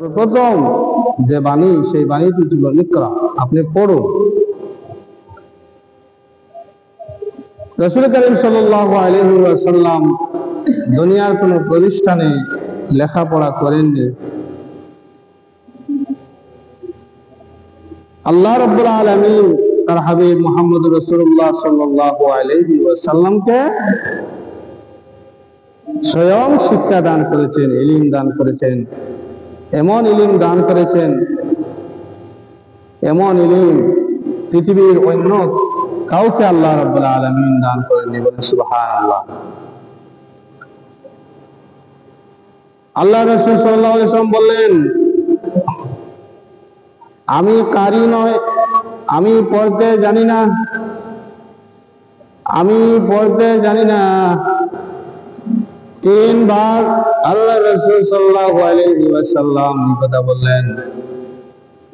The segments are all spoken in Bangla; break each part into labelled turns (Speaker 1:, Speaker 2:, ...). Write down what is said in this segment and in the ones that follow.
Speaker 1: প্রথম যে বাণী সেই বাণীটি ছিল ইকরা, আপনি পড়ুন। রাসূল করিম সাল্লাল্লাহু আলাইহি ওয়াসাল্লাম দুনিয়ার কোন প্রতিষ্ঠানে লেখাপড়া করেননি। আল্লাহ রাব্বুল আলামিন তার হাবিব মুহাম্মদ রাসূলুল্লাহ সাল্লাল্লাহু আলাইহি ওয়াসাল্লামকে স্বয়ং শিক্ষা দান করেছেন, ইলম দান করেছেন। এমন ইলম দান করেছেন, এমন ইলম পৃথিবীর অন্য কাউকে আল্লাহ রাব্বুল আলামিন দান করেননি। বলেন সুবহানাল্লাহ। আল্লাহ রাসূল সাল্লাল্লাহু আলাইহি ওয়াসাল্লাম বললেন, আমি কারি নয়, আমি পড়তে জানি না, আমি পড়তে জানি না। তিনবার আল্লাহ রাসূল সাল্লাল্লাহু আলাইহি ওয়াসাল্লাম এই কথা বললেন।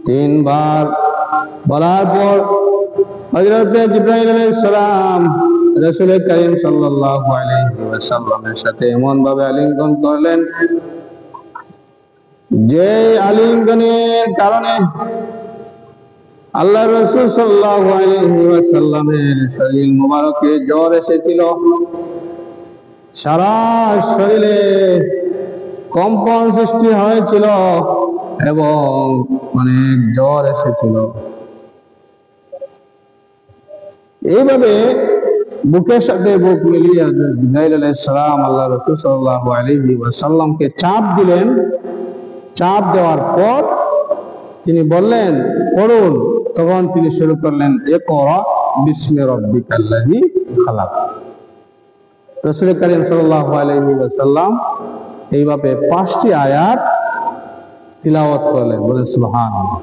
Speaker 1: তিনবার বলার পর হযরত জিবরাইল আলাইহিস সালাম রাসূল করিম সাল্লাল্লাহু আলাইহি ওয়াসাল্লামের সাথে এমন ভাবে আলিঙ্গন করলেন যে আলিঙ্গনের কারণে আল্লাহ রাসূল সাল্লাল্লাহু আলাইহি ওয়াসাল্লামের শরীর মুবারকে জ্বর এসেছিল, সারা শরীরে কম্পন সৃষ্টি হয়েছিল এবং অনেক জ্বর এসেছিল। এইভাবে বুকের সাথে বুক মিলিয়ে জিবরাইল আলাইহিস সালাম আল্লাহ রাসূল সাল্লাল্লাহু আলাইহি ওয়াসাল্লামকে চাপ দিলেন। চাপ দেওয়ার পর তিনি বললেন, পড়ুন। তখন তিনি শুরু করলেন, ইকরা বিসমি রাব্বিকাল্লাযী খালাক। রাসূল করিম সাল্লাল্লাহু আলাইহি ওয়াসাল্লাম এইভাবে 5টি আয়াত তিলাওয়াত করলেন। বলেন সুবহানাল্লাহ।